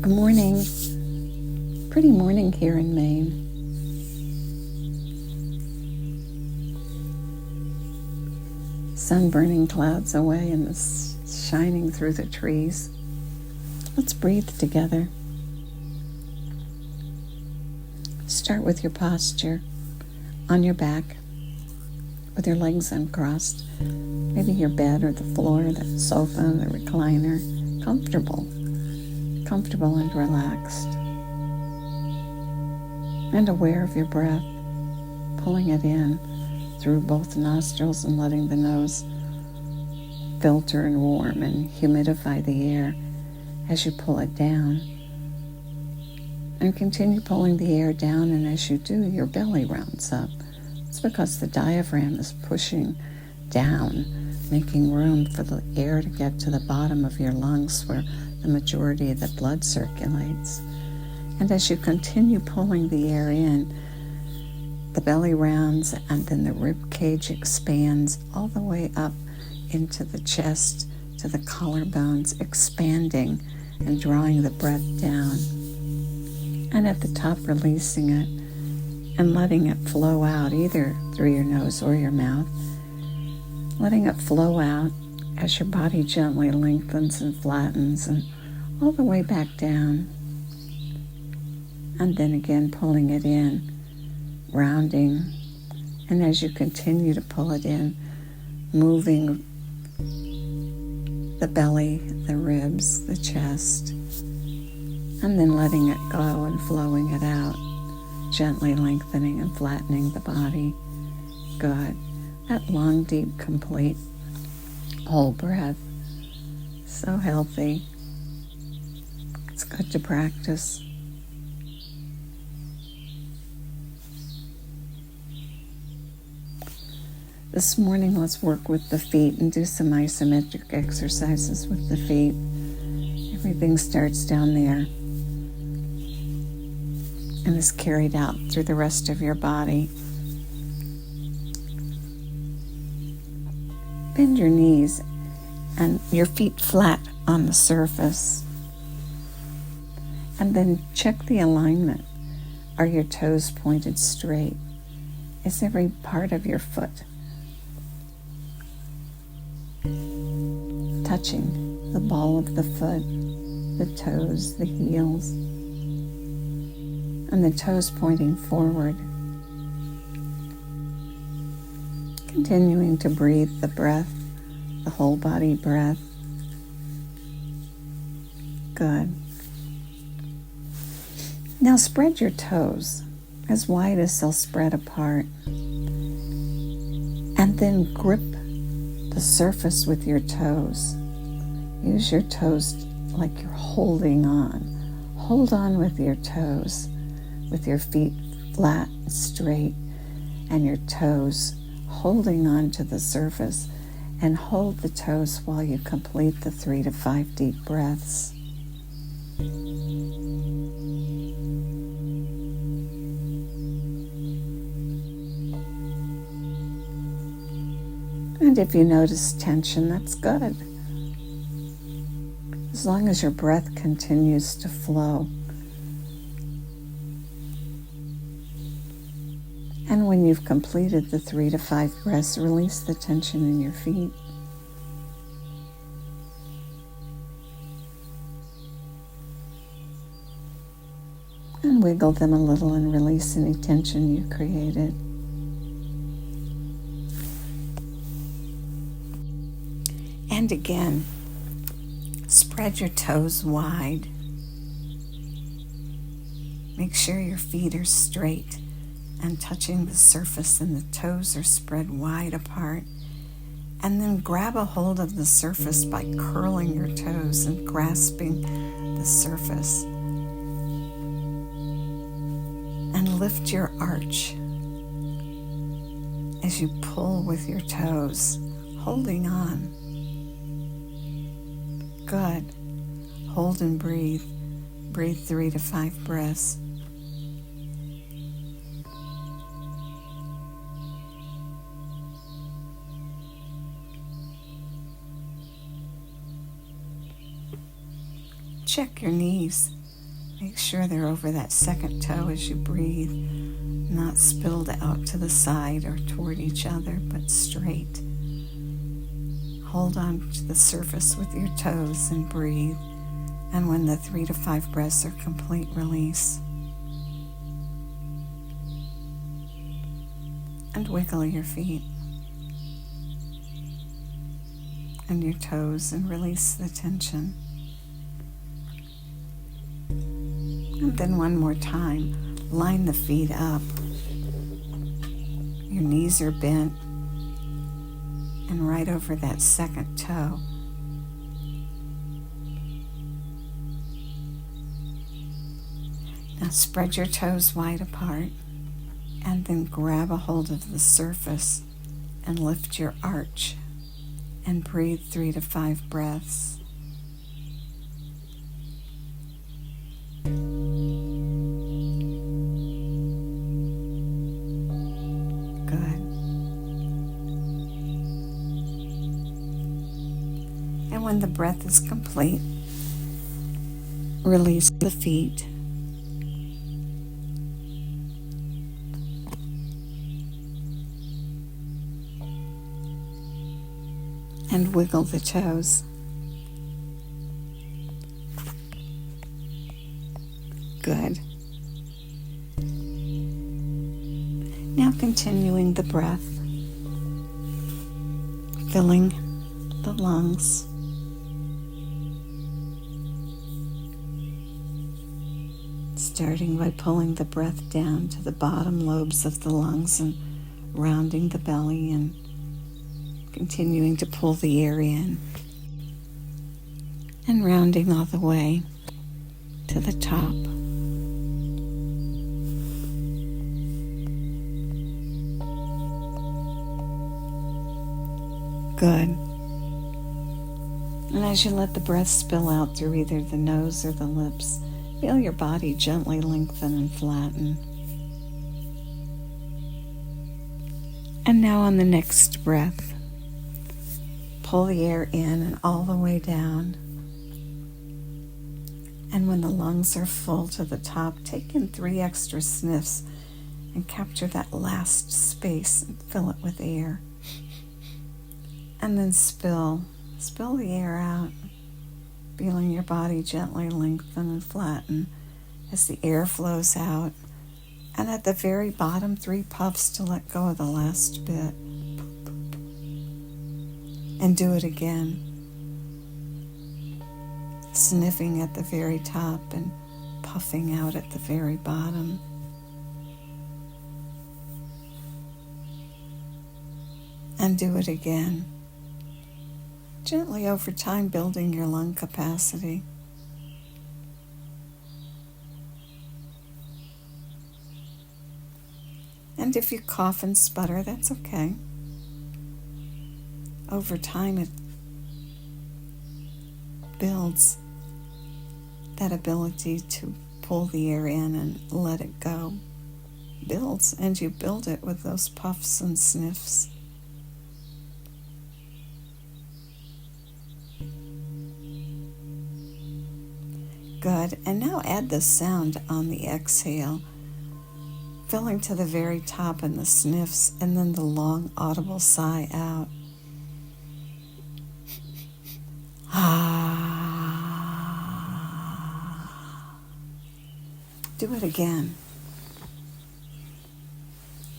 Good morning. Pretty morning here in Maine. Sun burning clouds away and the shining through the trees. Let's breathe together. Start with your posture on your back with your legs uncrossed. Maybe your bed or the floor, the sofa, the recliner. Comfortable and relaxed. And aware of your breath, pulling it in through both nostrils and letting the nose filter and warm and humidify the air as you pull it down. And continue pulling the air down, and as you do, your belly rounds up. It's because the diaphragm is pushing down, making room for the air to get to the bottom of your lungs where the majority of the blood circulates. And as you continue pulling the air in, the belly rounds and then the rib cage expands all the way up into the chest to the collarbones, expanding and drawing the breath down. And at the top, releasing it and letting it flow out either through your nose or your mouth. Letting it flow out as your body gently lengthens and flattens and all the way back down. And then again pulling it in, rounding. And as you continue to pull it in, moving the belly, the ribs, the chest, and then letting it go and flowing it out, gently lengthening and flattening the body. Good. That long, deep, complete, whole breath. So healthy. It's good to practice. This morning, let's work with the feet and do some isometric exercises with the feet. Everything starts down there and is carried out through the rest of your body. Bend your knees and your feet flat on the surface. And then check the alignment. Are your toes pointed straight? Is every part of your foot touching the ball of the foot, the toes, the heels, and the toes pointing forward? Continuing to breathe the breath, the whole body breath. Good. Now spread your toes as wide as they'll spread apart. And then grip the surface with your toes. Use your toes like you're holding on. Hold on with your toes, with your feet flat and straight, and your toes holding on to the surface, and hold the toes while you complete the 3 to 5 deep breaths. And if you notice tension, that's good. As long as your breath continues to flow. And when you've completed the 3 to 5 breaths, release the tension in your feet. And wiggle them a little and release any tension you created. And again, spread your toes wide. Make sure your feet are straight and touching the surface, and the toes are spread wide apart. And then grab a hold of the surface by curling your toes and grasping the surface. And lift your arch as you pull with your toes, holding on. Good. Hold and breathe. Breathe 3 to 5 breaths. Check your knees. Make sure they're over that second toe as you breathe, not spilled out to the side or toward each other, but straight. Hold on to the surface with your toes and breathe. And when the 3 to 5 breaths are complete, release. And wiggle your feet and your toes and release the tension. And then one more time, line the feet up. Your knees are bent and right over that second toe. Now spread your toes wide apart and then grab a hold of the surface and lift your arch and breathe 3 to 5 breaths. Good. And when the breath is complete, release the feet. And wiggle the toes. Good. Now continuing the breath, filling the lungs. Starting by pulling the breath down to the bottom lobes of the lungs and rounding the belly and continuing to pull the air in and rounding all the way to the top. Good. And as you let the breath spill out through either the nose or the lips, feel your body gently lengthen and flatten. And now on the next breath, pull the air in and all the way down. And when the lungs are full to the top, take in 3 extra sniffs and capture that last space and fill it with air. And then spill the air out, feeling your body gently lengthen and flatten as the air flows out. And at the very bottom, 3 puffs to let go of the last bit. And do it again, sniffing at the very top and puffing out at the very bottom. And do it again, gently over time building your lung capacity. And if you cough and sputter, that's okay. Over time, it builds that ability to pull the air in and let it go. Builds, and you build it with those puffs and sniffs. Good, and now add the sound on the exhale, filling to the very top in the sniffs, and then the long audible sigh out. Do it again.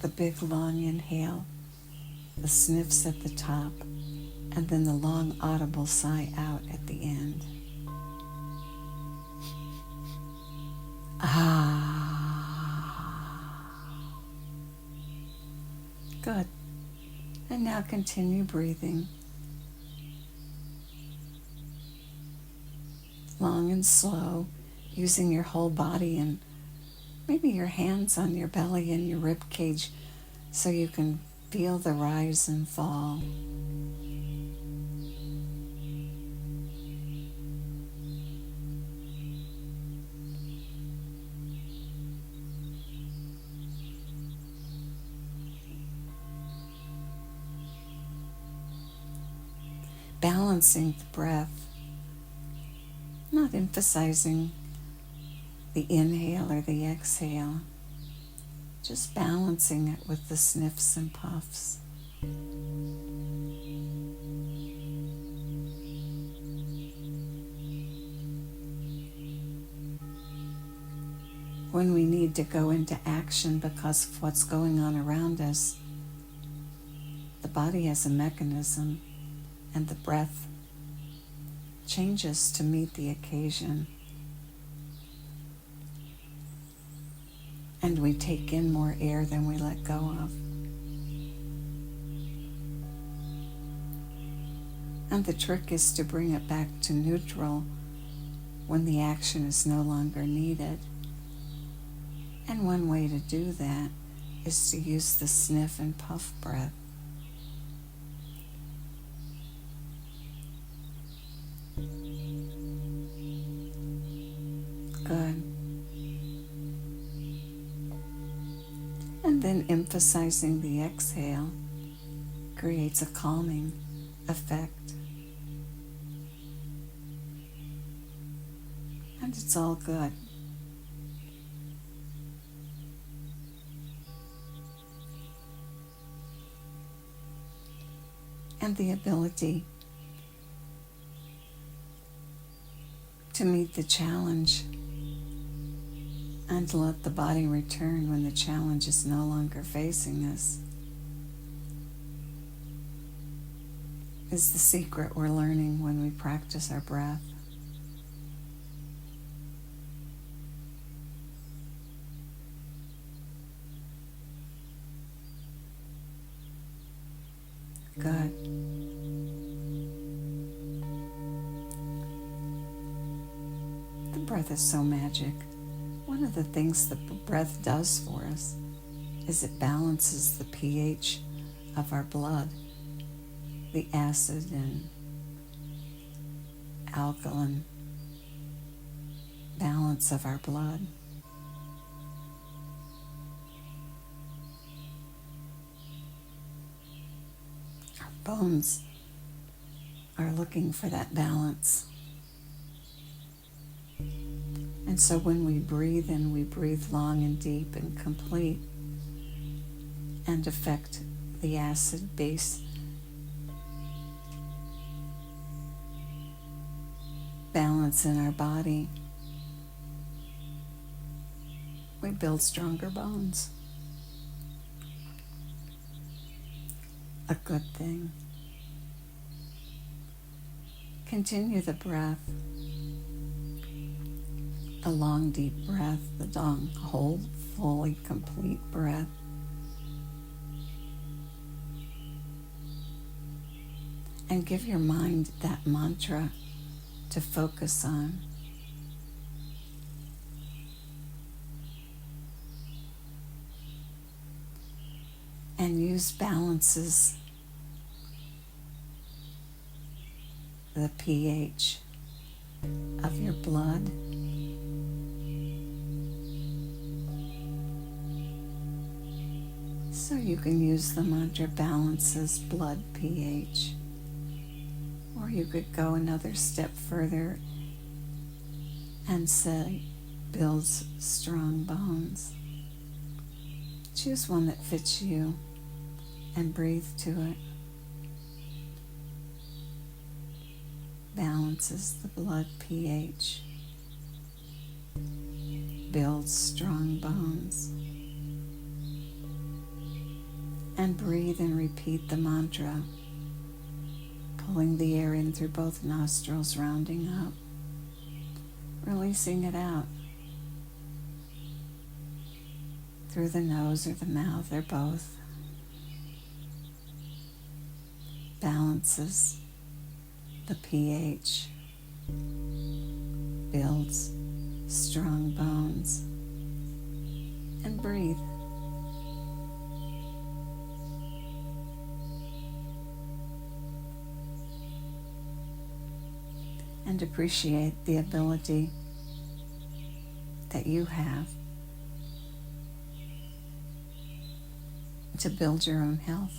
The big long inhale, the sniffs at the top, and then the long audible sigh out at the end. Good. And now continue breathing. Long and slow, using your whole body and maybe your hands on your belly and your rib cage so you can feel the rise and fall. Balancing the breath, not emphasizing the inhale or the exhale, just balancing it with the sniffs and puffs. When we need to go into action because of what's going on around us, the body has a mechanism and the breath changes to meet the occasion. And we take in more air than we let go of. And the trick is to bring it back to neutral when the action is no longer needed. And one way to do that is to use the sniff and puff breath. Good. And then emphasizing the exhale creates a calming effect. And it's all good. And the ability to meet the challenge and to let the body return when the challenge is no longer facing us is the secret we're learning when we practice our breath. Good. The breath is so magic. One of the things the breath does for us is it balances the pH of our blood, the acid and alkaline balance of our blood. Our bones are looking for that balance. And so when we breathe in, we breathe long and deep and complete and affect the acid base balance in our body. We build stronger bones. A good thing. Continue the breath. The long, deep breath, the long, whole, fully, complete breath. And give your mind that mantra to focus on. And use balances the pH of your blood. So you can use the mantra balances blood pH. Or you could go another step further and say builds strong bones. Choose one that fits you and breathe to it. Balances the blood pH. Builds strong bones. And breathe and repeat the mantra, pulling the air in through both nostrils, rounding up, releasing it out through the nose or the mouth or both. Balances the pH, builds strong bones, and breathe. And appreciate the ability that you have to build your own health.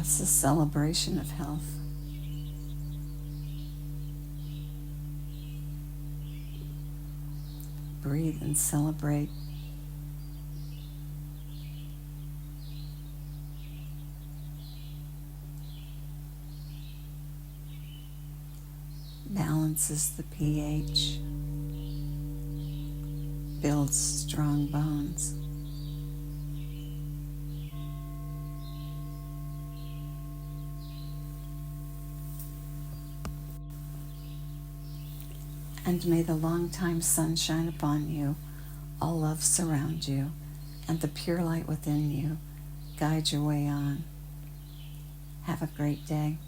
That's a celebration of health. Breathe and celebrate. Balances the pH, builds strong bones. And may the long-time sun shine upon you, all love surround you, and the pure light within you guide your way on. Have a great day.